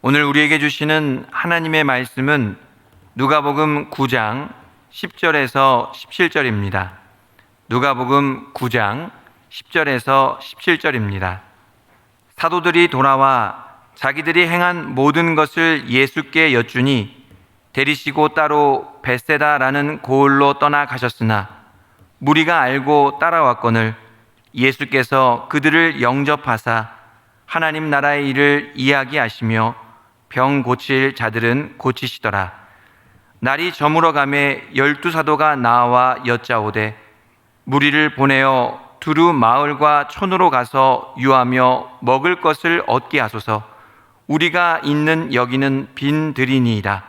오늘 우리에게 주시는 하나님의 말씀은 누가복음 9장 10절에서 17절입니다. 누가복음 9장 10절에서 17절입니다. 사도들이 돌아와 자기들이 행한 모든 것을 예수께 여쭈니 데리시고 따로 벳세다라는 고을로 떠나가셨으나 무리가 알고 따라왔거늘 예수께서 그들을 영접하사 하나님 나라의 일을 이야기하시며 병 고칠 자들은 고치시더라. 날이 저물어 가매 12사도가 나와 여짜오되 무리를 보내어 두루 마을과 촌으로 가서 유하며 먹을 것을 얻게 하소서. 우리가 있는 여기는 빈 들이니이다.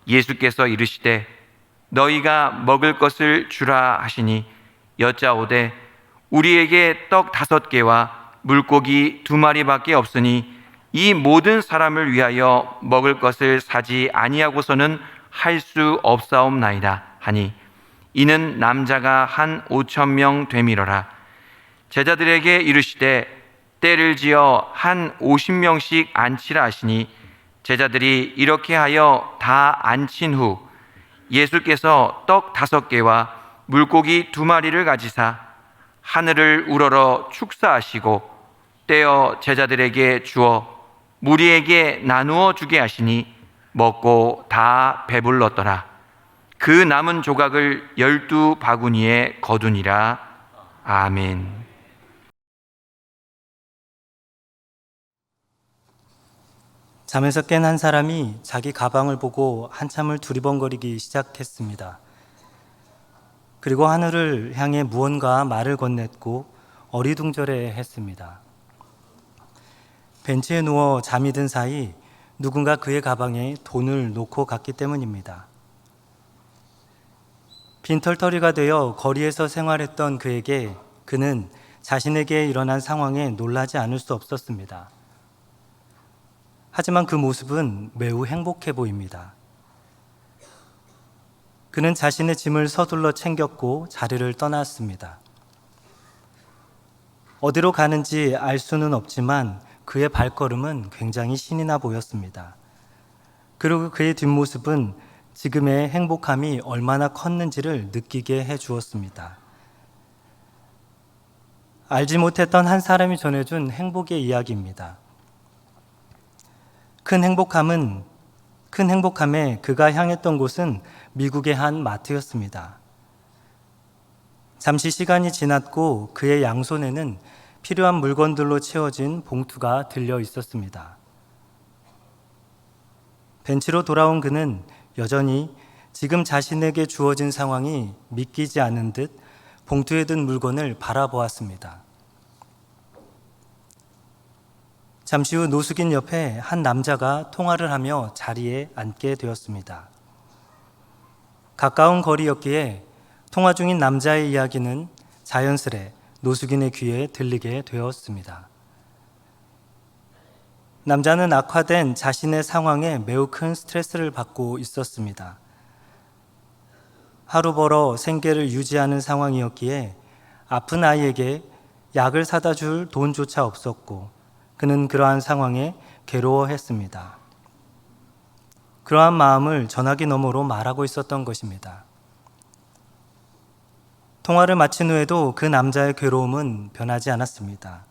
예수께서 이르시되 너희가 먹을 것을 주라 하시니 여짜오되 우리에게 떡 5개와 물고기 2마리밖에 없으니 이 모든 사람을 위하여 먹을 것을 사지 아니하고서는 할 수 없사옵나이다 하니 이는 남자가 한 5,000명 되밀어라. 제자들에게 이르시되 때를 지어 한 50명씩 앉히라 하시니 제자들이 이렇게 하여 다 앉힌 후 예수께서 떡 5개와 물고기 2마리를 가지사 하늘을 우러러 축사하시고 떼어 제자들에게 주어 무리에게 나누어 주게 하시니 먹고 다 배불렀더라. 그 남은 조각을 12바구니에 거두니라. 아멘. 잠에서 깬 한 사람이 자기 가방을 보고 한참을 두리번거리기 시작했습니다. 그리고 하늘을 향해 무언가 말을 건넸고 어리둥절해 했습니다. 벤치에 누워 잠이 든 사이 누군가 그의 가방에 돈을 놓고 갔기 때문입니다. 빈털터리가 되어 거리에서 생활했던 그에게 그는 자신에게 일어난 상황에 놀라지 않을 수 없었습니다. 하지만 그 모습은 매우 행복해 보입니다. 그는 자신의 짐을 서둘러 챙겼고 자리를 떠났습니다. 어디로 가는지 알 수는 없지만 그의 발걸음은 굉장히 신이 나 보였습니다. 그리고 그의 뒷모습은 지금의 행복함이 얼마나 컸는지를 느끼게 해 주었습니다. 알지 못했던 한 사람이 전해준 행복의 이야기입니다. 큰 행복함에 그가 향했던 곳은 미국의 한 마트였습니다. 잠시 시간이 지났고 그의 양손에는 필요한 물건들로 채워진 봉투가 들려 있었습니다. 벤치로 돌아온 그는 여전히 지금 자신에게 주어진 상황이 믿기지 않은 듯 봉투에 든 물건을 바라보았습니다. 잠시 후 노숙인 옆에 한 남자가 통화를 하며 자리에 앉게 되었습니다. 가까운 거리였기에 통화 중인 남자의 이야기는 자연스레 노숙인의 귀에 들리게 되었습니다. 남자는 악화된 자신의 상황에 매우 큰 스트레스를 받고 있었습니다. 하루 벌어 생계를 유지하는 상황이었기에 아픈 아이에게 약을 사다 줄 돈조차 없었고 그는 그러한 상황에 괴로워했습니다. 그러한 마음을 전화기 너머로 말하고 있었던 것입니다. 통화를 마친 후에도 그 남자의 괴로움은 변하지 않았습니다.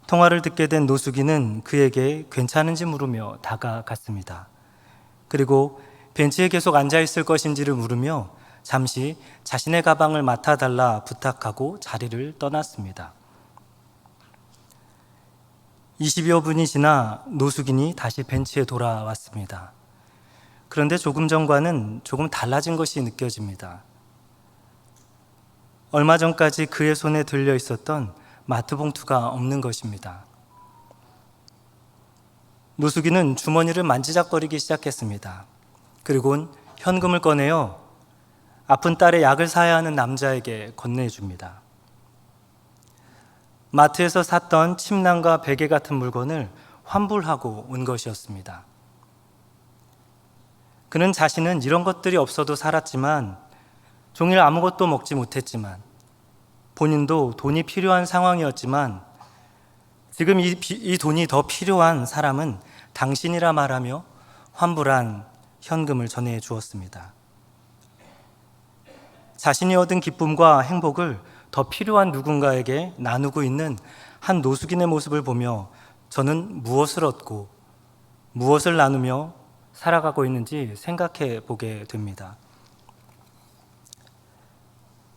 통화를 듣게 된 노숙인은 그에게 괜찮은지 물으며 다가갔습니다. 그리고 벤치에 계속 앉아있을 것인지를 물으며 잠시 자신의 가방을 맡아달라 부탁하고 자리를 떠났습니다. 20여 분이 지나 노숙인이 다시 벤치에 돌아왔습니다. 그런데 조금 전과는 조금 달라진 것이 느껴집니다. 얼마 전까지 그의 손에 들려 있었던 마트 봉투가 없는 것입니다. 노숙인은 주머니를 만지작거리기 시작했습니다. 그리고는 현금을 꺼내어 아픈 딸의 약을 사야 하는 남자에게 건네줍니다. 마트에서 샀던 침낭과 베개 같은 물건을 환불하고 온 것이었습니다. 그는 자신은 이런 것들이 없어도 살았지만 종일 아무것도 먹지 못했지만 본인도 돈이 필요한 상황이었지만 지금 이 돈이 더 필요한 사람은 당신이라 말하며 환불한 현금을 전해 주었습니다. 자신이 얻은 기쁨과 행복을 더 필요한 누군가에게 나누고 있는 한 노숙인의 모습을 보며 저는 무엇을 얻고 무엇을 나누며 살아가고 있는지 생각해 보게 됩니다.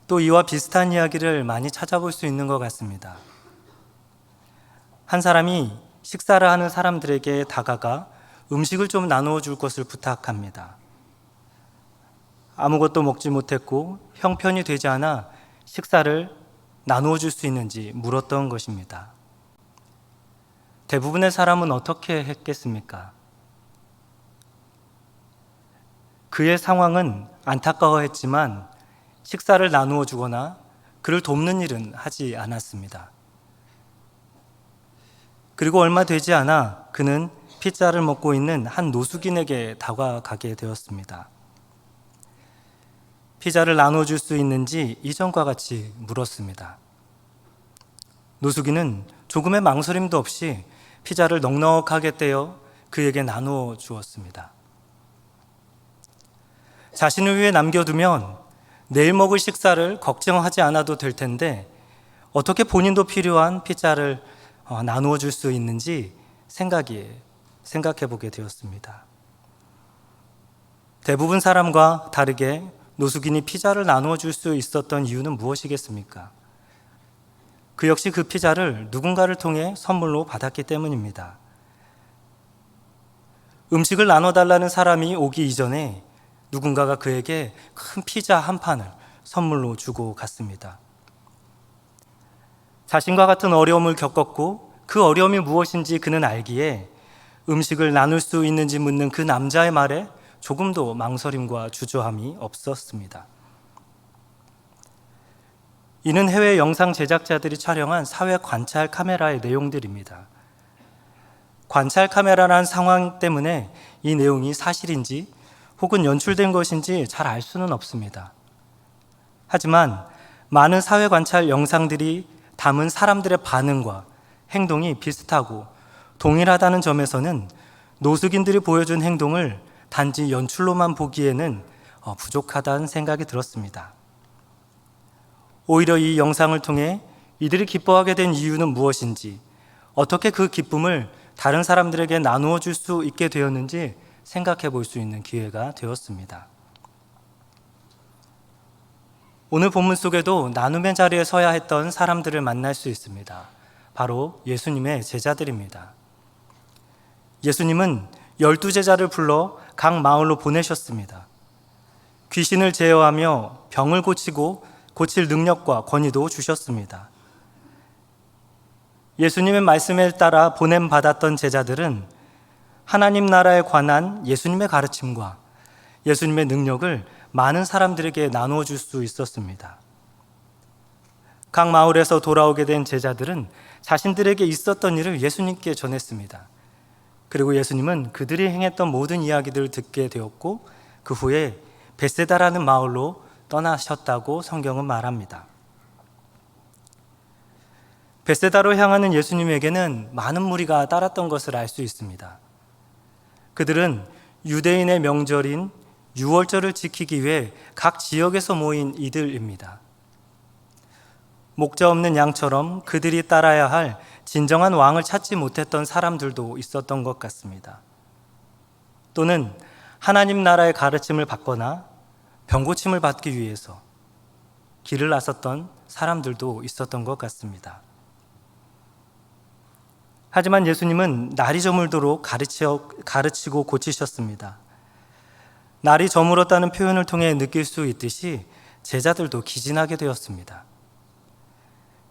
또 이와 비슷한 이야기를 많이 찾아볼 수 있는 것 같습니다. 한 사람이 식사를 하는 사람들에게 다가가 음식을 좀 나누어 줄 것을 부탁합니다. 아무것도 먹지 못했고 형편이 되지 않아 식사를 나누어 줄 수 있는지 물었던 것입니다. 대부분의 사람은 어떻게 했겠습니까? 그의 상황은 안타까워했지만 식사를 나누어 주거나 그를 돕는 일은 하지 않았습니다. 그리고 얼마 되지 않아 그는 피자를 먹고 있는 한 노숙인에게 다가가게 되었습니다. 피자를 나눠줄 수 있는지 이전과 같이 물었습니다. 노숙인은 조금의 망설임도 없이 피자를 넉넉하게 떼어 그에게 나누어 주었습니다. 자신을 위해 남겨두면 내일 먹을 식사를 걱정하지 않아도 될 텐데 어떻게 본인도 필요한 피자를 나누어 줄 수 있는지 생각해 보게 되었습니다. 대부분 사람과 다르게 노숙인이 피자를 나누어 줄 수 있었던 이유는 무엇이겠습니까? 그 역시 그 피자를 누군가를 통해 선물로 받았기 때문입니다. 음식을 나눠달라는 사람이 오기 이전에 누군가가 그에게 큰 피자 한 판을 선물로 주고 갔습니다. 자신과 같은 어려움을 겪었고 그 어려움이 무엇인지 그는 알기에 음식을 나눌 수 있는지 묻는 그 남자의 말에 조금도 망설임과 주저함이 없었습니다. 이는 해외 영상 제작자들이 촬영한 사회 관찰 카메라의 내용들입니다. 관찰 카메라라는 상황 때문에 이 내용이 사실인지 혹은 연출된 것인지 잘 알 수는 없습니다. 하지만 많은 사회 관찰 영상들이 담은 사람들의 반응과 행동이 비슷하고 동일하다는 점에서는 노숙인들이 보여준 행동을 단지 연출로만 보기에는 부족하다는 생각이 들었습니다. 오히려 이 영상을 통해 이들이 기뻐하게 된 이유는 무엇인지, 어떻게 그 기쁨을 다른 사람들에게 나누어 줄 수 있게 되었는지 생각해 볼 수 있는 기회가 되었습니다. 오늘 본문 속에도 나눔의 자리에 서야 했던 사람들을 만날 수 있습니다. 바로 예수님의 제자들입니다. 예수님은 12제자를 불러 각 마을로 보내셨습니다. 귀신을 제어하며 병을 고칠 능력과 권위도 주셨습니다. 예수님의 말씀에 따라 보냄받았던 제자들은 하나님 나라에 관한 예수님의 가르침과 예수님의 능력을 많은 사람들에게 나누어 줄 수 있었습니다. 각 마을에서 돌아오게 된 제자들은 자신들에게 있었던 일을 예수님께 전했습니다. 그리고 예수님은 그들이 행했던 모든 이야기들을 듣게 되었고 그 후에 벳세다라는 마을로 떠나셨다고 성경은 말합니다. 벳세다로 향하는 예수님에게는 많은 무리가 따랐던 것을 알 수 있습니다. 그들은 유대인의 명절인 유월절을 지키기 위해 각 지역에서 모인 이들입니다. 목자 없는 양처럼 그들이 따라야 할 진정한 왕을 찾지 못했던 사람들도 있었던 것 같습니다. 또는 하나님 나라의 가르침을 받거나 병고침을 받기 위해서 길을 나섰던 사람들도 있었던 것 같습니다. 하지만 예수님은 날이 저물도록 가르치고 고치셨습니다. 날이 저물었다는 표현을 통해 느낄 수 있듯이 제자들도 기진하게 되었습니다.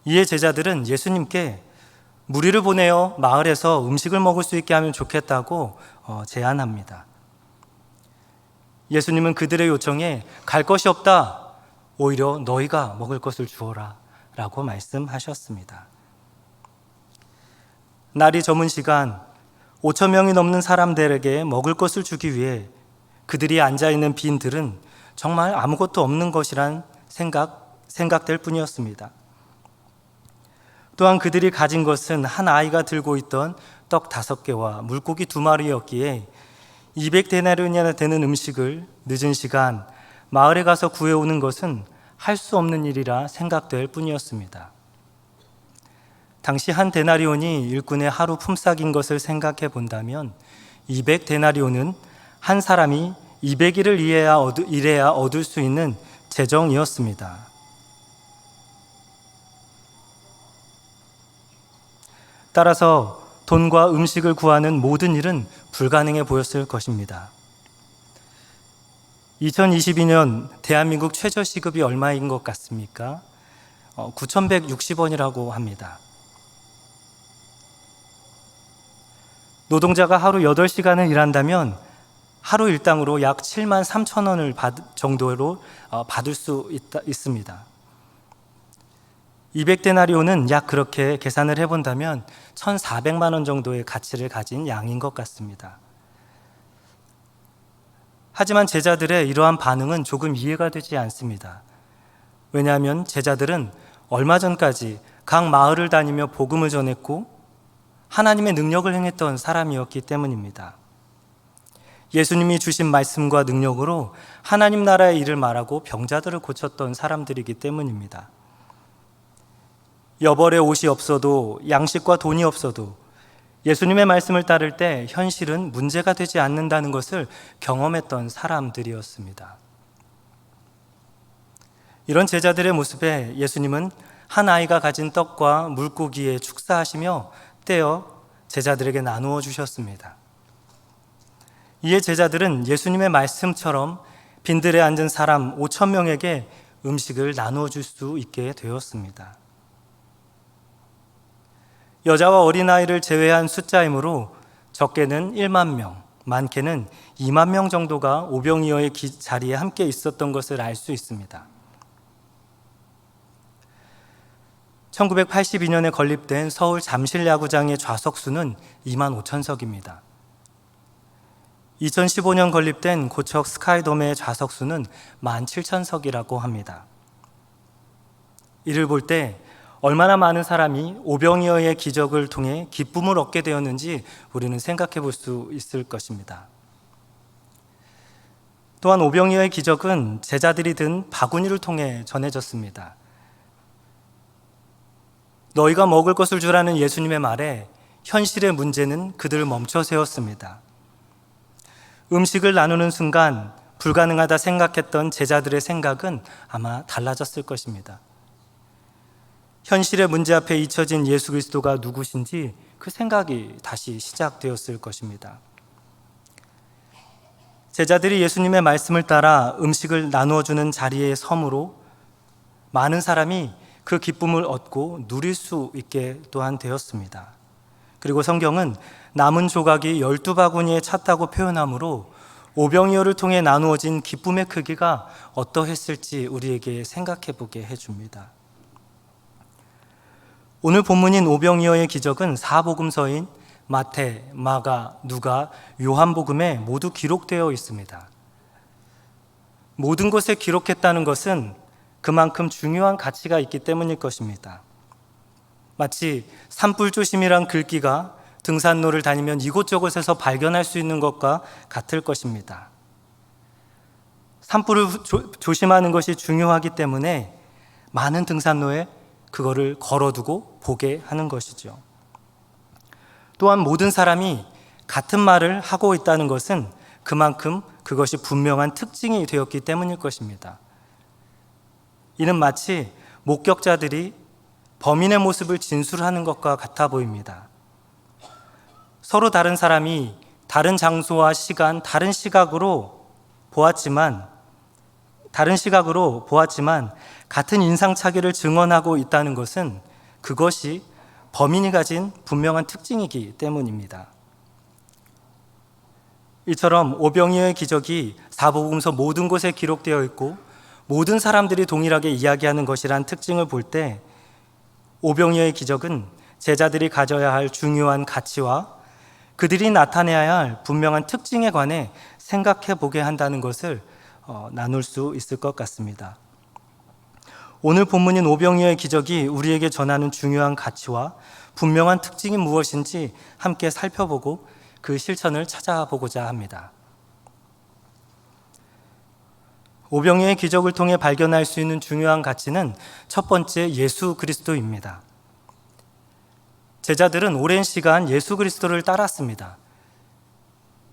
이에 제자들은 예수님께 무리를 보내어 마을에서 음식을 먹을 수 있게 하면 좋겠다고 제안합니다. 예수님은 그들의 요청에 갈 것이 없다, 오히려 너희가 먹을 것을 주어라 라고 말씀하셨습니다. 날이 저문 시간 5천 명이 넘는 사람들에게 먹을 것을 주기 위해 그들이 앉아있는 빈들은 정말 아무것도 없는 것이란 생각될 뿐이었습니다. 또한 그들이 가진 것은 한 아이가 들고 있던 떡 5개와 물고기 2마리였기에 200데나리온이나 되는 음식을 늦은 시간 마을에 가서 구해오는 것은 할 수 없는 일이라 생각될 뿐이었습니다. 당시 한 데나리온이 일꾼의 하루 품삯인 것을 생각해 본다면 200데나리온은 한 사람이 200일을 일해야 얻을 수 있는 재정이었습니다. 따라서 돈과 음식을 구하는 모든 일은 불가능해 보였을 것입니다. 2022년 대한민국 최저시급이 얼마인 것 같습니까? 9,160원이라고 합니다. 노동자가 하루 8시간을 일한다면 하루 일당으로 약 7만 3천 원을 정도로 받을 수 있습니다. 200데나리온은 약 그렇게 계산을 해본다면 1,400만 원 정도의 가치를 가진 양인 것 같습니다. 하지만 제자들의 이러한 반응은 조금 이해가 되지 않습니다. 왜냐하면 제자들은 얼마 전까지 각 마을을 다니며 복음을 전했고 하나님의 능력을 행했던 사람이었기 때문입니다. 예수님이 주신 말씀과 능력으로 하나님 나라의 일을 말하고 병자들을 고쳤던 사람들이기 때문입니다. 여벌의 옷이 없어도 양식과 돈이 없어도 예수님의 말씀을 따를 때 현실은 문제가 되지 않는다는 것을 경험했던 사람들이었습니다. 이런 제자들의 모습에 예수님은 한 아이가 가진 떡과 물고기에 축사하시며 떼어 제자들에게 나누어 주셨습니다. 이에 제자들은 예수님의 말씀처럼 빈들에 앉은 사람 5천 명에게 음식을 나누어 줄 수 있게 되었습니다. 여자와 어린아이를 제외한 숫자이므로 적게는 1만 명, 많게는 2만 명 정도가 오병이어의 자리에 함께 있었던 것을 알 수 있습니다. 1982년에 건립된 서울 잠실야구장의 좌석수는 2만 5천석입니다. 2015년 건립된 고척 스카이돔의 좌석수는 1만 7천석이라고 합니다. 이를 볼 때 얼마나 많은 사람이 오병이어의 기적을 통해 기쁨을 얻게 되었는지 우리는 생각해 볼 수 있을 것입니다. 또한 오병이어의 기적은 제자들이 든 바구니를 통해 전해졌습니다. 너희가 먹을 것을 주라는 예수님의 말에 현실의 문제는 그들을 멈춰 세웠습니다. 음식을 나누는 순간 불가능하다 생각했던 제자들의 생각은 아마 달라졌을 것입니다. 현실의 문제 앞에 잊혀진 예수 그리스도가 누구신지 그 생각이 다시 시작되었을 것입니다. 제자들이 예수님의 말씀을 따라 음식을 나누어주는 자리에 섬으로 많은 사람이 그 기쁨을 얻고 누릴 수 있게 또한 되었습니다. 그리고 성경은 남은 조각이 12바구니에 찼다고 표현하므로 오병이어를 통해 나누어진 기쁨의 크기가 어떠했을지 우리에게 생각해 보게 해줍니다. 오늘 본문인 오병이어의 기적은 사복음서인 마태, 마가, 누가, 요한복음에 모두 기록되어 있습니다. 모든 곳에 기록했다는 것은 그만큼 중요한 가치가 있기 때문일 것입니다. 마치 산불조심이란 글귀가 등산로를 다니면 이곳저곳에서 발견할 수 있는 것과 같을 것입니다. 산불을 조심하는 것이 중요하기 때문에 많은 등산로에 그거를 걸어두고 보게 하는 것이죠. 또한 모든 사람이 같은 말을 하고 있다는 것은 그만큼 그것이 분명한 특징이 되었기 때문일 것입니다. 이는 마치 목격자들이 범인의 모습을 진술하는 것과 같아 보입니다. 서로 다른 사람이 다른 장소와 시간, 다른 시각으로 보았지만 같은 인상착의를 증언하고 있다는 것은 그것이 범인이 가진 분명한 특징이기 때문입니다. 이처럼 오병이어의 기적이 사복음서 모든 곳에 기록되어 있고 모든 사람들이 동일하게 이야기하는 것이란 특징을 볼 때 오병이어의 기적은 제자들이 가져야 할 중요한 가치와 그들이 나타내야 할 분명한 특징에 관해 생각해 보게 한다는 것을 나눌 수 있을 것 같습니다. 오늘 본문인 오병이어의 기적이 우리에게 전하는 중요한 가치와 분명한 특징이 무엇인지 함께 살펴보고 그 실천을 찾아보고자 합니다. 오병이어의 기적을 통해 발견할 수 있는 중요한 가치는 첫 번째 예수 그리스도입니다. 제자들은 오랜 시간 예수 그리스도를 따랐습니다.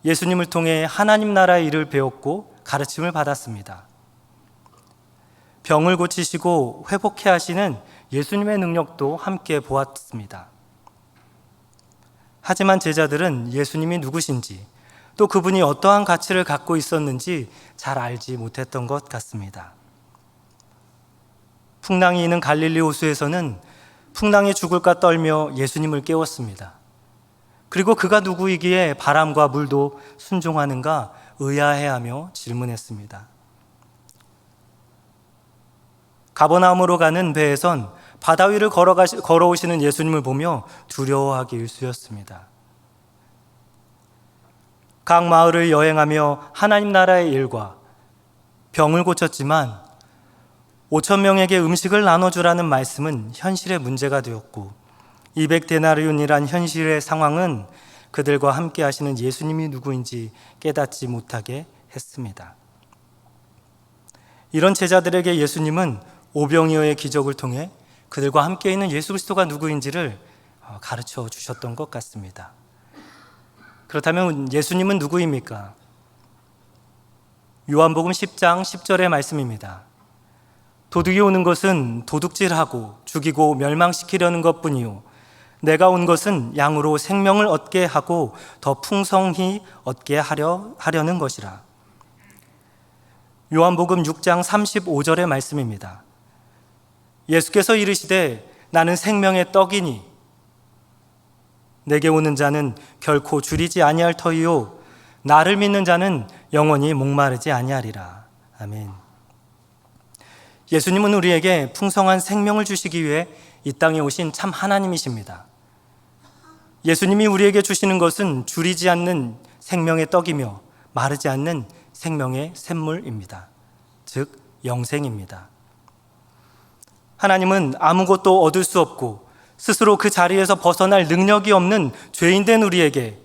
예수님을 통해 하나님 나라의 일을 배웠고 가르침을 받았습니다. 병을 고치시고 회복해 하시는 예수님의 능력도 함께 보았습니다. 하지만 제자들은 예수님이 누구신지 또 그분이 어떠한 가치를 갖고 있었는지 잘 알지 못했던 것 같습니다. 풍랑이 있는 갈릴리 호수에서는 풍랑에 죽을까 떨며 예수님을 깨웠습니다. 그리고 그가 누구이기에 바람과 물도 순종하는가 의아해하며 질문했습니다. 가버나움으로 가는 배에선 바다 위를 걸어오시는 예수님을 보며 두려워하기 일쑤였습니다. 각 마을을 여행하며 하나님 나라의 일과 병을 고쳤지만 5천 명에게 음식을 나눠주라는 말씀은 현실의 문제가 되었고 200데나리온이란 현실의 상황은 그들과 함께 하시는 예수님이 누구인지 깨닫지 못하게 했습니다. 이런 제자들에게 예수님은 오병이어의 기적을 통해 그들과 함께 있는 예수 그리스도가 누구인지를 가르쳐 주셨던 것 같습니다. 그렇다면 예수님은 누구입니까? 요한복음 10장 10절의 말씀입니다. 도둑이 오는 것은 도둑질하고 죽이고 멸망시키려는 것뿐이요 내가 온 것은 양으로 생명을 얻게 하고 더 풍성히 얻게 하려는 것이라. 요한복음 6장 35절의 말씀입니다. 예수께서 이르시되 나는 생명의 떡이니 내게 오는 자는 결코 줄이지 아니할 터이요 나를 믿는 자는 영원히 목마르지 아니하리라. 아멘. 예수님은 우리에게 풍성한 생명을 주시기 위해 이 땅에 오신 참 하나님이십니다. 예수님이 우리에게 주시는 것은 줄이지 않는 생명의 떡이며 마르지 않는 생명의 샘물입니다. 즉 영생입니다. 하나님은 아무것도 얻을 수 없고 스스로 그 자리에서 벗어날 능력이 없는 죄인된 우리에게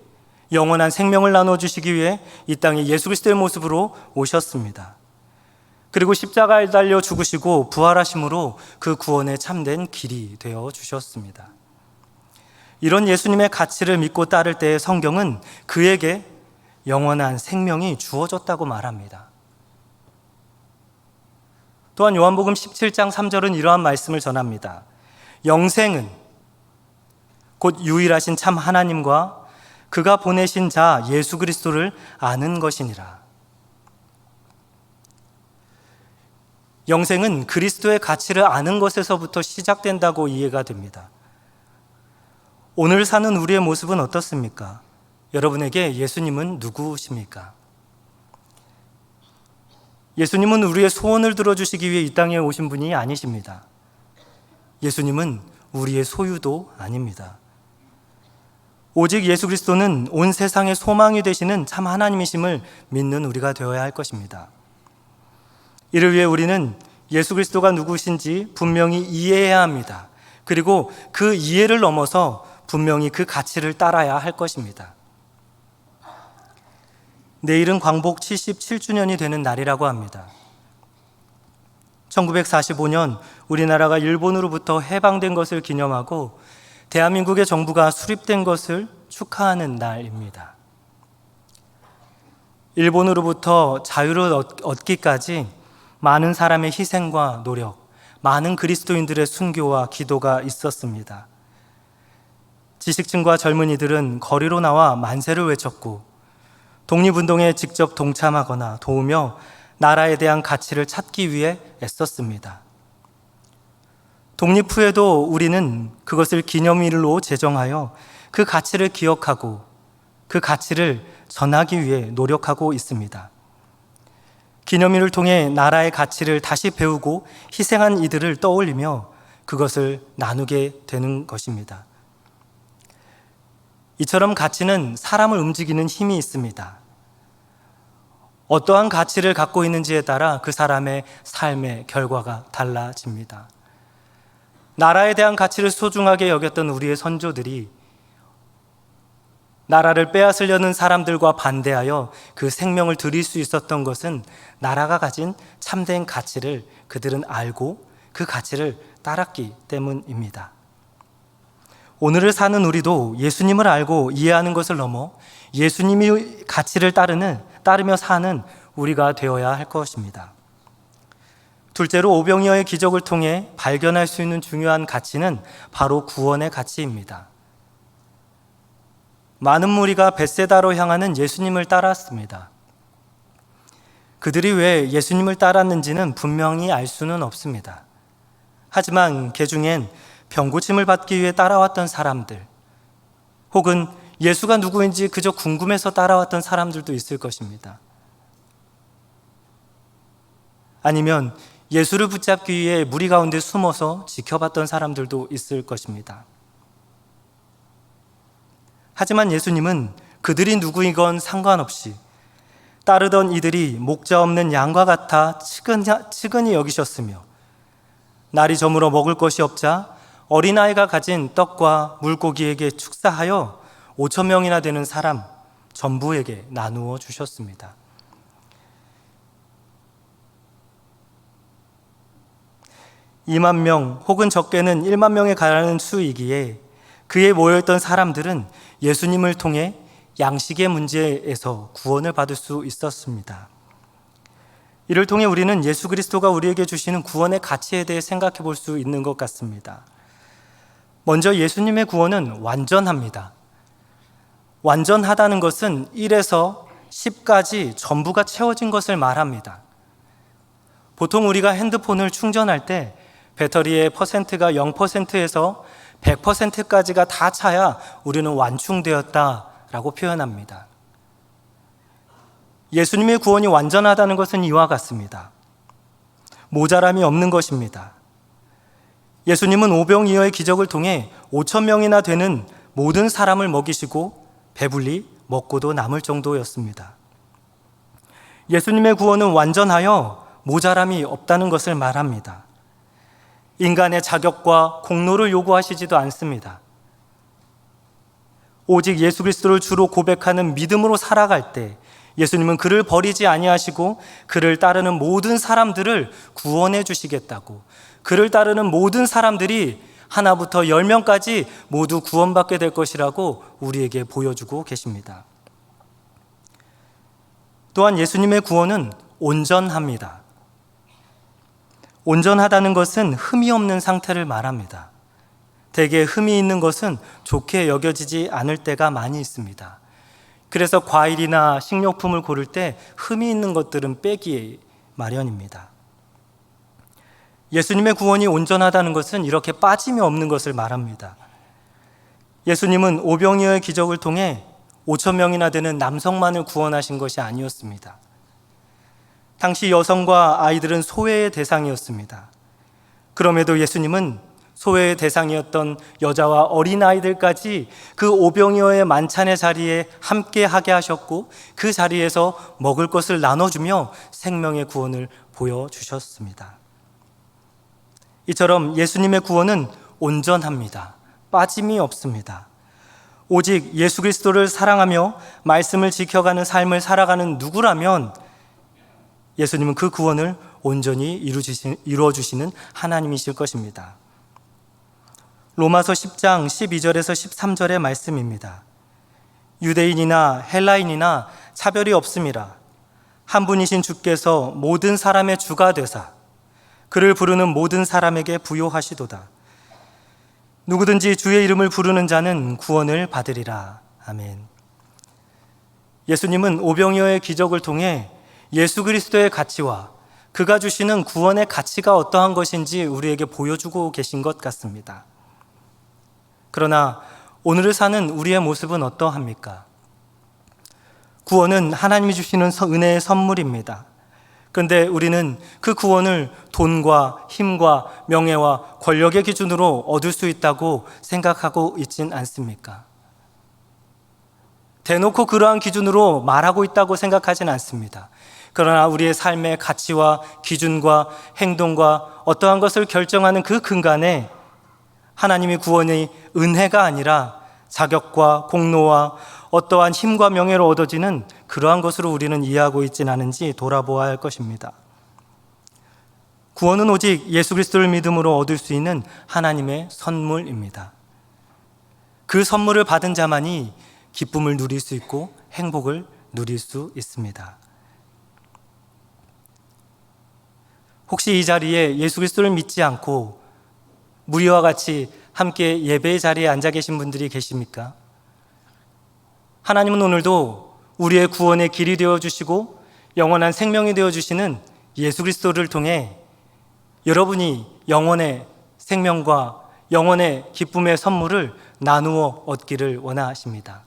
영원한 생명을 나눠주시기 위해 이 땅에 예수 그리스도의 모습으로 오셨습니다. 그리고 십자가에 달려 죽으시고 부활하심으로 그 구원에 참된 길이 되어 주셨습니다. 이런 예수님의 가치를 믿고 따를 때 성경은 그에게 영원한 생명이 주어졌다고 말합니다. 또한 요한복음 17장 3절은 이러한 말씀을 전합니다. 영생은 곧 유일하신 참 하나님과 그가 보내신 자 예수 그리스도를 아는 것이니라. 영생은 그리스도의 가치를 아는 것에서부터 시작된다고 이해가 됩니다. 오늘 사는 우리의 모습은 어떻습니까? 여러분에게 예수님은 누구십니까? 예수님은 우리의 소원을 들어주시기 위해 이 땅에 오신 분이 아니십니다. 예수님은 우리의 소유도 아닙니다. 오직 예수 그리스도는 온 세상의 소망이 되시는 참 하나님이심을 믿는 우리가 되어야 할 것입니다. 이를 위해 우리는 예수 그리스도가 누구신지 분명히 이해해야 합니다. 그리고 그 이해를 넘어서 분명히 그 가치를 따라야 할 것입니다. 내일은 광복 77주년이 되는 날이라고 합니다. 1945년 우리나라가 일본으로부터 해방된 것을 기념하고 대한민국의 정부가 수립된 것을 축하하는 날입니다. 일본으로부터 자유를 얻기까지 많은 사람의 희생과 노력, 많은 그리스도인들의 순교와 기도가 있었습니다. 지식층과 젊은이들은 거리로 나와 만세를 외쳤고 독립운동에 직접 동참하거나 도우며 나라에 대한 가치를 찾기 위해 애썼습니다. 독립 후에도 우리는 그것을 기념일로 제정하여 그 가치를 기억하고 그 가치를 전하기 위해 노력하고 있습니다. 기념일을 통해 나라의 가치를 다시 배우고 희생한 이들을 떠올리며 그것을 나누게 되는 것입니다. 이처럼 가치는 사람을 움직이는 힘이 있습니다. 어떠한 가치를 갖고 있는지에 따라 그 사람의 삶의 결과가 달라집니다. 나라에 대한 가치를 소중하게 여겼던 우리의 선조들이 나라를 빼앗으려는 사람들과 반대하여 그 생명을 드릴 수 있었던 것은 나라가 가진 참된 가치를 그들은 알고 그 가치를 따랐기 때문입니다. 오늘을 사는 우리도 예수님을 알고 이해하는 것을 넘어 예수님의 가치를 따르며 사는 우리가 되어야 할 것입니다. 둘째로 오병이어의 기적을 통해 발견할 수 있는 중요한 가치는 바로 구원의 가치입니다. 많은 무리가 벳세다로 향하는 예수님을 따랐습니다. 그들이 왜 예수님을 따랐는지는 분명히 알 수는 없습니다. 하지만 그 중엔 병고침을 받기 위해 따라왔던 사람들, 혹은 예수가 누구인지 그저 궁금해서 따라왔던 사람들도 있을 것입니다. 아니면 예수를 붙잡기 위해 무리 가운데 숨어서 지켜봤던 사람들도 있을 것입니다. 하지만 예수님은 그들이 누구이건 상관없이 따르던 이들이 목자 없는 양과 같아 측은히 여기셨으며, 날이 저물어 먹을 것이 없자 어린아이가 가진 떡과 물고기에게 축사하여 5,000명이나 되는 사람 전부에게 나누어 주셨습니다. (2만 명) 혹은 적게는 (1만 명에) 가라는 수이기에 그에 모여있던 사람들은 예수님을 통해 양식의 문제에서 구원을 받을 수 있었습니다. 이를 통해 우리는 예수 그리스도가 우리에게 주시는 구원의 가치에 대해 생각해 볼 수 있는 것 같습니다. 먼저 예수님의 구원은 완전합니다. 완전하다는 것은 1에서 10까지 전부가 채워진 것을 말합니다. 보통 우리가 핸드폰을 충전할 때 배터리의 퍼센트가 0%에서 100%까지가 다 차야 우리는 완충되었다라고 표현합니다. 예수님의 구원이 완전하다는 것은 이와 같습니다. 모자람이 없는 것입니다. 예수님은 오병이어의 기적을 통해 5,000명이나 되는 모든 사람을 먹이시고 배불리 먹고도 남을 정도였습니다. 예수님의 구원은 완전하여 모자람이 없다는 것을 말합니다. 인간의 자격과 공로를 요구하시지도 않습니다. 오직 예수 그리스도를 주로 고백하는 믿음으로 살아갈 때 예수님은 그를 버리지 아니하시고 그를 따르는 모든 사람들을 구원해 주시겠다고, 그를 따르는 모든 사람들이 하나부터 10명까지 모두 구원받게 될 것이라고 우리에게 보여주고 계십니다. 또한 예수님의 구원은 온전합니다. 온전하다는 것은 흠이 없는 상태를 말합니다. 대개 흠이 있는 것은 좋게 여겨지지 않을 때가 많이 있습니다. 그래서 과일이나 식료품을 고를 때 흠이 있는 것들은 빼기 마련입니다. 예수님의 구원이 온전하다는 것은 이렇게 빠짐이 없는 것을 말합니다. 예수님은 오병이어의 기적을 통해 5,000명이나 되는 남성만을 구원하신 것이 아니었습니다. 당시 여성과 아이들은 소외의 대상이었습니다. 그럼에도 예수님은 소외의 대상이었던 여자와 어린아이들까지 그 오병이어의 만찬의 자리에 함께 하게 하셨고, 그 자리에서 먹을 것을 나눠주며 생명의 구원을 보여주셨습니다. 이처럼 예수님의 구원은 온전합니다. 빠짐이 없습니다. 오직 예수 그리스도를 사랑하며 말씀을 지켜가는 삶을 살아가는 누구라면 예수님은 그 구원을 온전히 이루어주시는 하나님이실 것입니다. 로마서 10장 12절에서 13절의 말씀입니다. 유대인이나 헬라인이나 차별이 없음이라. 한 분이신 주께서 모든 사람의 주가 되사 그를 부르는 모든 사람에게 부요하시도다. 누구든지 주의 이름을 부르는 자는 구원을 받으리라. 아멘. 예수님은 오병이어의 기적을 통해 예수 그리스도의 가치와 그가 주시는 구원의 가치가 어떠한 것인지 우리에게 보여주고 계신 것 같습니다. 그러나 오늘을 사는 우리의 모습은 어떠합니까? 구원은 하나님이 주시는 은혜의 선물입니다. 그런데 우리는 그 구원을 돈과 힘과 명예와 권력의 기준으로 얻을 수 있다고 생각하고 있진 않습니까? 대놓고 그러한 기준으로 말하고 있다고 생각하진 않습니다. 그러나 우리의 삶의 가치와 기준과 행동과 어떠한 것을 결정하는 그 근간에 하나님의 구원이 은혜가 아니라 자격과 공로와 어떠한 힘과 명예로 얻어지는 그러한 것으로 우리는 이해하고 있지는 않은지 돌아보아야 할 것입니다. 구원은 오직 예수 그리스도를 믿음으로 얻을 수 있는 하나님의 선물입니다. 그 선물을 받은 자만이 기쁨을 누릴 수 있고 행복을 누릴 수 있습니다. 혹시 이 자리에 예수 그리스도를 믿지 않고 무리와 같이 함께 예배의 자리에 앉아 계신 분들이 계십니까? 하나님은 오늘도 우리의 구원의 길이 되어주시고 영원한 생명이 되어주시는 예수 그리스도를 통해 여러분이 영원의 생명과 영원의 기쁨의 선물을 나누어 얻기를 원하십니다.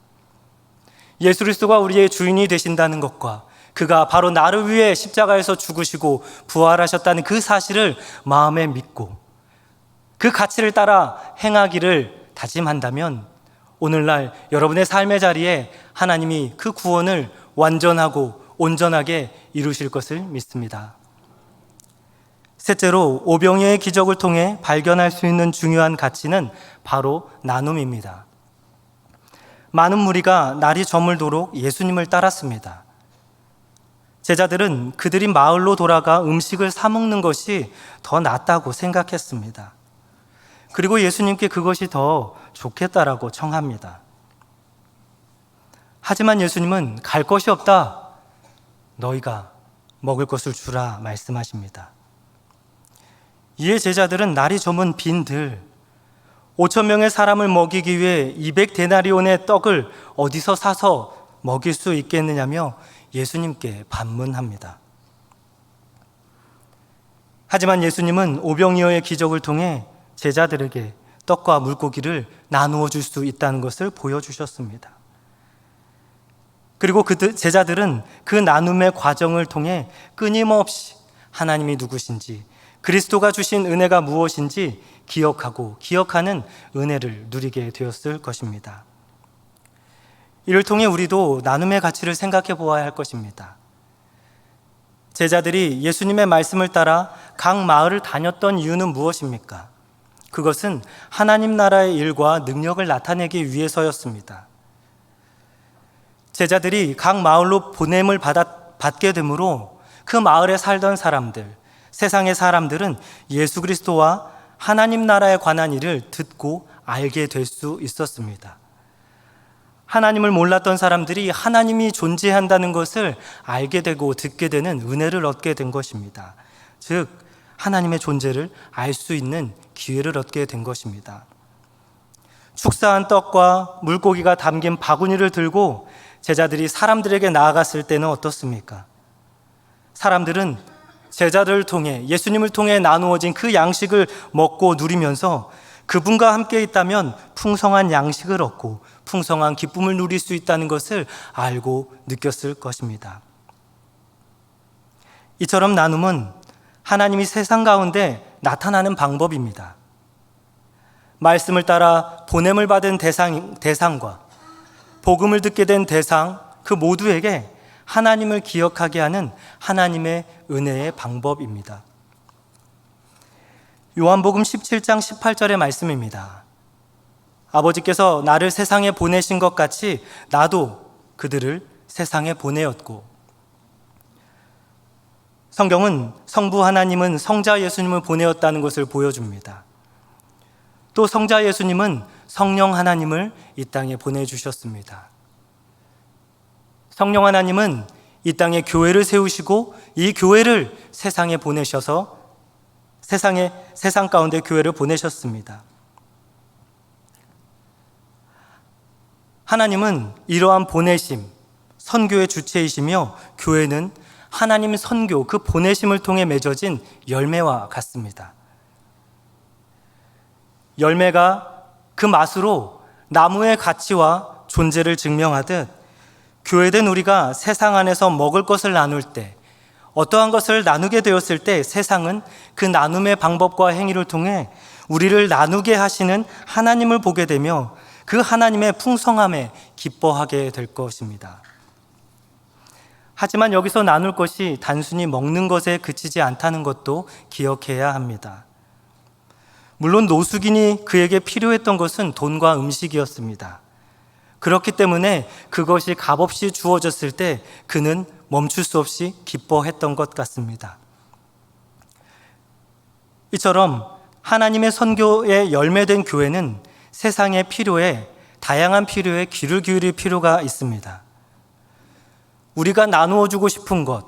예수 그리스도가 우리의 주인이 되신다는 것과 그가 바로 나를 위해 십자가에서 죽으시고 부활하셨다는 그 사실을 마음에 믿고 그 가치를 따라 행하기를 다짐한다면 오늘날 여러분의 삶의 자리에 하나님이 그 구원을 완전하고 온전하게 이루실 것을 믿습니다. 셋째로 오병이어의 기적을 통해 발견할 수 있는 중요한 가치는 바로 나눔입니다. 많은 무리가 날이 저물도록 예수님을 따랐습니다. 제자들은 그들이 마을로 돌아가 음식을 사 먹는 것이 더 낫다고 생각했습니다. 그리고 예수님께 그것이 더 좋겠다라고 청합니다. 하지만 예수님은 갈 것이 없다. 너희가 먹을 것을 주라 말씀하십니다. 이에 제자들은 날이 저문 빈들 5,000명의 사람을 먹이기 위해 200데나리온의 떡을 어디서 사서 먹일 수 있겠느냐며 예수님께 반문합니다. 하지만 예수님은 오병이어의 기적을 통해 제자들에게 떡과 물고기를 나누어 줄 수 있다는 것을 보여주셨습니다. 그리고 제자들은 그 나눔의 과정을 통해 끊임없이 하나님이 누구신지 그리스도가 주신 은혜가 무엇인지 기억하고 기억하는 은혜를 누리게 되었을 것입니다. 이를 통해 우리도 나눔의 가치를 생각해 보아야 할 것입니다. 제자들이 예수님의 말씀을 따라 각 마을을 다녔던 이유는 무엇입니까? 그것은 하나님 나라의 일과 능력을 나타내기 위해서였습니다. 제자들이 각 마을로 보냄을 받게 되므로 그 마을에 살던 사람들, 세상의 사람들은 예수 그리스도와 하나님 나라에 관한 일을 듣고 알게 될 수 있었습니다. 하나님을 몰랐던 사람들이 하나님이 존재한다는 것을 알게 되고 듣게 되는 은혜를 얻게 된 것입니다. 즉, 하나님의 존재를 알 수 있는 기회를 얻게 된 것입니다. 축사한 떡과 물고기가 담긴 바구니를 들고 제자들이 사람들에게 나아갔을 때는 어떻습니까? 사람들은 제자들을 통해 예수님을 통해 나누어진 그 양식을 먹고 누리면서 그분과 함께 있다면 풍성한 양식을 얻고 풍성한 기쁨을 누릴 수 있다는 것을 알고 느꼈을 것입니다. 이처럼 나눔은 하나님이 세상 가운데 나타나는 방법입니다. 말씀을 따라 보냄을 받은 대상과 복음을 듣게 된 대상 그 모두에게 하나님을 기억하게 하는 하나님의 은혜의 방법입니다. 요한복음 17장 18절의 말씀입니다. 아버지께서 나를 세상에 보내신 것 같이 나도 그들을 세상에 보내었고, 성경은 성부 하나님은 성자 예수님을 보내었다는 것을 보여줍니다. 또 성자 예수님은 성령 하나님을 이 땅에 보내주셨습니다. 성령 하나님은 이 땅에 교회를 세우시고 이 교회를 세상에 보내셔서 세상 가운데 교회를 보내셨습니다. 하나님은 이러한 보내심, 선교의 주체이시며 교회는 하나님 선교, 그 보내심을 통해 맺어진 열매와 같습니다. 열매가 그 맛으로 나무의 가치와 존재를 증명하듯 교회된 우리가 세상 안에서 먹을 것을 나눌 때, 어떠한 것을 나누게 되었을 때 세상은 그 나눔의 방법과 행위를 통해 우리를 나누게 하시는 하나님을 보게 되며 그 하나님의 풍성함에 기뻐하게 될 것입니다. 하지만 여기서 나눌 것이 단순히 먹는 것에 그치지 않다는 것도 기억해야 합니다. 물론 노숙인이 그에게 필요했던 것은 돈과 음식이었습니다. 그렇기 때문에 그것이 값없이 주어졌을 때 그는 멈출 수 없이 기뻐했던 것 같습니다. 이처럼 하나님의 선교에 열매된 교회는 세상의 필요에, 다양한 필요에 귀를 기울일 필요가 있습니다. 우리가 나누어 주고 싶은 것,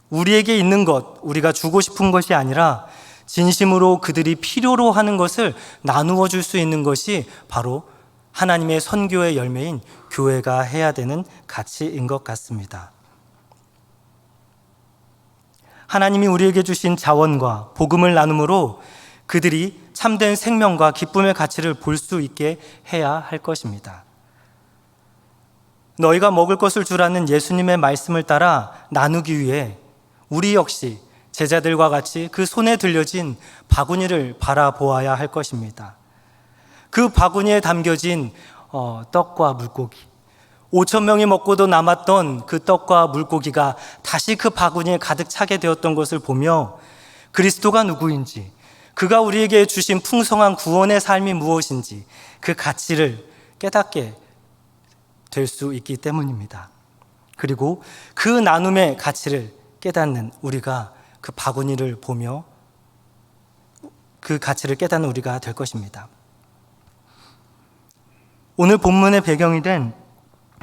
우리에게 있는 것, 우리가 주고 싶은 것이 아니라 진심으로 그들이 필요로 하는 것을 나누어 줄 수 있는 것이 바로 하나님의 선교의 열매인 교회가 해야 되는 가치인 것 같습니다. 하나님이 우리에게 주신 자원과 복음을 나눔으로 그들이 참된 생명과 기쁨의 가치를 볼 수 있게 해야 할 것입니다. 너희가 먹을 것을 주라는 예수님의 말씀을 따라 나누기 위해 우리 역시 제자들과 같이 그 손에 들려진 바구니를 바라보아야 할 것입니다. 그 바구니에 담겨진 떡과 물고기, 5,000명이 먹고도 남았던 그 떡과 물고기가 다시 그 바구니에 가득 차게 되었던 것을 보며 그리스도가 누구인지, 그가 우리에게 주신 풍성한 구원의 삶이 무엇인지 그 가치를 깨닫게 될 수 있기 때문입니다. 그리고 그 나눔의 가치를 깨닫는 우리가 그 바구니를 보며 그 가치를 깨닫는 우리가 될 것입니다. 오늘 본문의 배경이 된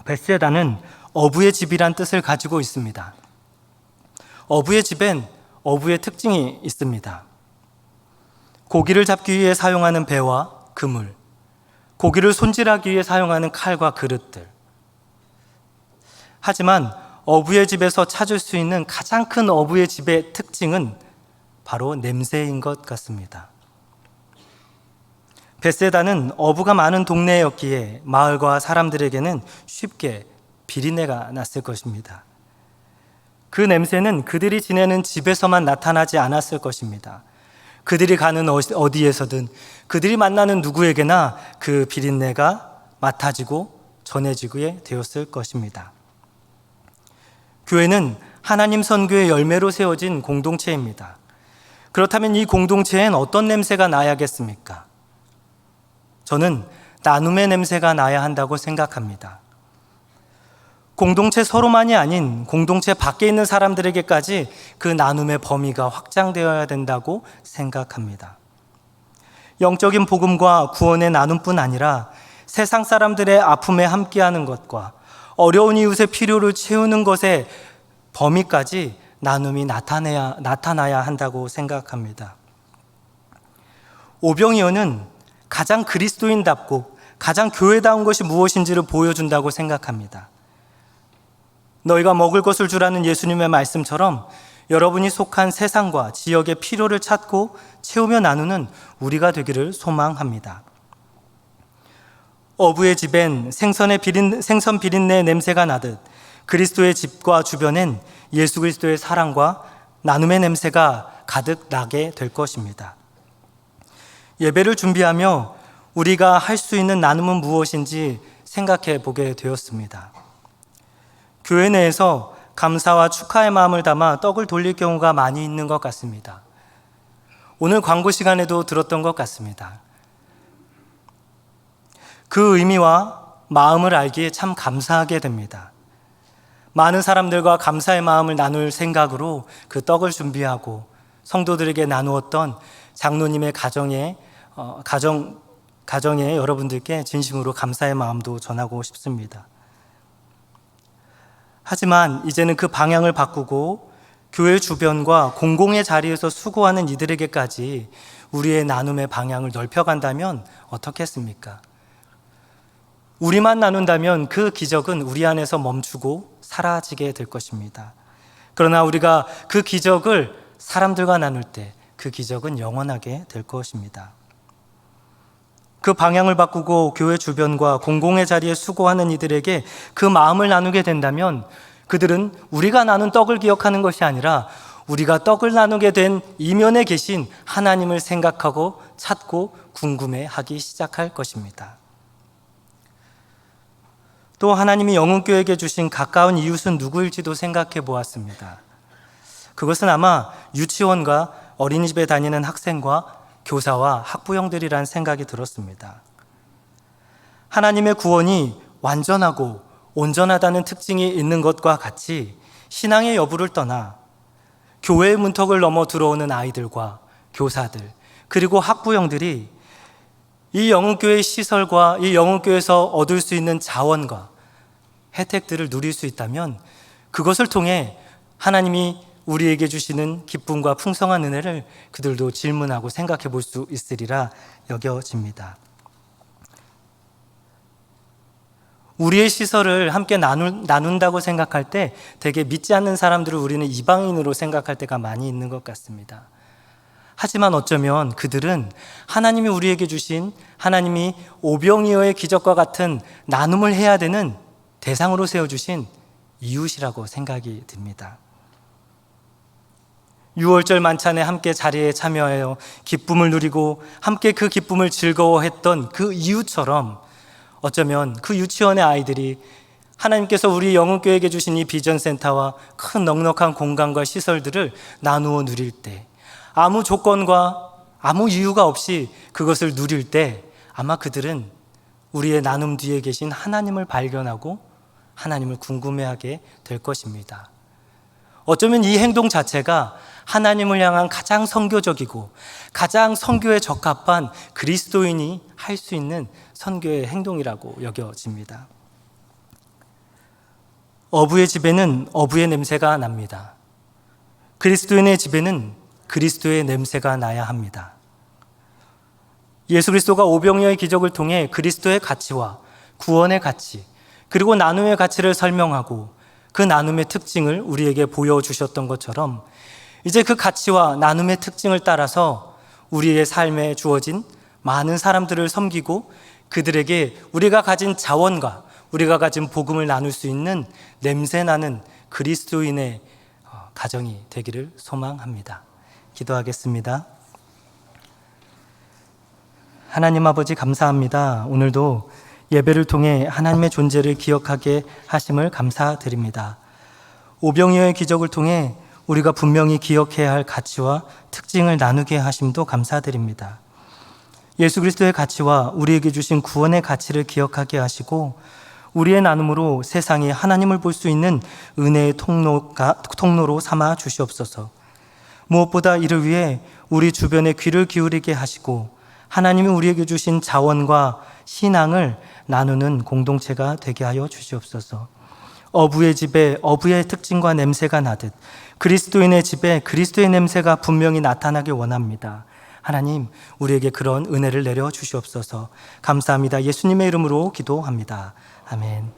벳세다는 어부의 집이란 뜻을 가지고 있습니다. 어부의 집엔 어부의 특징이 있습니다. 고기를 잡기 위해 사용하는 배와 그물, 고기를 손질하기 위해 사용하는 칼과 그릇들. 하지만 어부의 집에서 찾을 수 있는 가장 큰 어부의 집의 특징은 바로 냄새인 것 같습니다. 벳세다는 어부가 많은 동네였기에 마을과 사람들에게는 쉽게 비린내가 났을 것입니다. 그 냄새는 그들이 지내는 집에서만 나타나지 않았을 것입니다. 그들이 가는 어디에서든 그들이 만나는 누구에게나 그 비린내가 맡아지고 전해지게 되었을 것입니다. 교회는 하나님 선교의 열매로 세워진 공동체입니다. 그렇다면 이 공동체엔 어떤 냄새가 나야겠습니까? 저는 나눔의 냄새가 나야 한다고 생각합니다. 공동체 서로만이 아닌 공동체 밖에 있는 사람들에게까지 그 나눔의 범위가 확장되어야 된다고 생각합니다. 영적인 복음과 구원의 나눔뿐 아니라 세상 사람들의 아픔에 함께하는 것과 어려운 이웃의 필요를 채우는 것의 범위까지 나눔이 나타나야 한다고 생각합니다. 오병이어는 가장 그리스도인답고 가장 교회다운 것이 무엇인지를 보여준다고 생각합니다. 너희가 먹을 것을 주라는 예수님의 말씀처럼 여러분이 속한 세상과 지역의 필요를 찾고 채우며 나누는 우리가 되기를 소망합니다. 어부의 집엔 생선 비린내 냄새가 나듯 그리스도의 집과 주변엔 예수 그리스도의 사랑과 나눔의 냄새가 가득 나게 될 것입니다. 예배를 준비하며 우리가 할 수 있는 나눔은 무엇인지 생각해 보게 되었습니다. 교회 내에서 감사와 축하의 마음을 담아 떡을 돌릴 경우가 많이 있는 것 같습니다. 오늘 광고 시간에도 들었던 것 같습니다. 그 의미와 마음을 알기에 참 감사하게 됩니다. 많은 사람들과 감사의 마음을 나눌 생각으로 그 떡을 준비하고 성도들에게 나누었던 장로님의 가정에 여러분들께 진심으로 감사의 마음도 전하고 싶습니다. 하지만 이제는 그 방향을 바꾸고 교회 주변과 공공의 자리에서 수고하는 이들에게까지 우리의 나눔의 방향을 넓혀간다면 어떻겠습니까? 우리만 나눈다면 그 기적은 우리 안에서 멈추고 사라지게 될 것입니다. 그러나 우리가 그 기적을 사람들과 나눌 때 그 기적은 영원하게 될 것입니다. 그 방향을 바꾸고 교회 주변과 공공의 자리에 수고하는 이들에게 그 마음을 나누게 된다면 그들은 우리가 나눈 떡을 기억하는 것이 아니라 우리가 떡을 나누게 된 이면에 계신 하나님을 생각하고 찾고 궁금해하기 시작할 것입니다. 또 하나님이 영흥교회에게 주신 가까운 이웃은 누구일지도 생각해 보았습니다. 그것은 아마 유치원과 어린이집에 다니는 학생과 교사와 학부형들이란 생각이 들었습니다. 하나님의 구원이 완전하고 온전하다는 특징이 있는 것과 같이 신앙의 여부를 떠나 교회의 문턱을 넘어 들어오는 아이들과 교사들 그리고 학부형들이 이 영흥교회의 시설과 이 영흥교회에서 얻을 수 있는 자원과 혜택들을 누릴 수 있다면 그것을 통해 하나님이 우리에게 주시는 기쁨과 풍성한 은혜를 그들도 질문하고 생각해 볼 수 있으리라 여겨집니다. 우리의 시설을 함께 나눈다고 생각할 때 되게 믿지 않는 사람들을 우리는 이방인으로 생각할 때가 많이 있는 것 같습니다. 하지만 어쩌면 그들은 하나님이 우리에게 주신 하나님이 오병이어의 기적과 같은 나눔을 해야 되는 대상으로 세워주신 이웃이라고 생각이 듭니다. 6월절 만찬에 함께 자리에 참여하여 기쁨을 누리고 함께 그 기쁨을 즐거워했던 그 이웃처럼 어쩌면 그 유치원의 아이들이 하나님께서 우리 영흥교회에게 주신 이 비전센터와 큰 넉넉한 공간과 시설들을 나누어 누릴 때 아무 조건과 아무 이유가 없이 그것을 누릴 때 아마 그들은 우리의 나눔 뒤에 계신 하나님을 발견하고 하나님을 궁금해하게 될 것입니다. 어쩌면 이 행동 자체가 하나님을 향한 가장 선교적이고 가장 선교에 적합한 그리스도인이 할 수 있는 선교의 행동이라고 여겨집니다. 어부의 집에는 어부의 냄새가 납니다. 그리스도인의 집에는 그리스도의 냄새가 나야 합니다. 예수 그리스도가 오병이어의 기적을 통해 그리스도의 가치와 구원의 가치 그리고 나눔의 가치를 설명하고 그 나눔의 특징을 우리에게 보여주셨던 것처럼 이제 그 가치와 나눔의 특징을 따라서 우리의 삶에 주어진 많은 사람들을 섬기고 그들에게 우리가 가진 자원과 우리가 가진 복음을 나눌 수 있는 냄새나는 그리스도인의 가정이 되기를 소망합니다. 기도하겠습니다. 하나님 아버지 감사합니다. 오늘도 예배를 통해 하나님의 존재를 기억하게 하심을 감사드립니다. 오병이어의 기적을 통해 우리가 분명히 기억해야 할 가치와 특징을 나누게 하심도 감사드립니다. 예수 그리스도의 가치와 우리에게 주신 구원의 가치를 기억하게 하시고 우리의 나눔으로 세상이 하나님을 볼 수 있는 은혜의 통로로 삼아 주시옵소서. 무엇보다 이를 위해 우리 주변에 귀를 기울이게 하시고 하나님이 우리에게 주신 자원과 신앙을 나누는 공동체가 되게 하여 주시옵소서. 어부의 집에 어부의 특징과 냄새가 나듯 그리스도인의 집에 그리스도의 냄새가 분명히 나타나길 원합니다. 하나님, 우리에게 그런 은혜를 내려 주시옵소서. 감사합니다. 예수님의 이름으로 기도합니다. 아멘.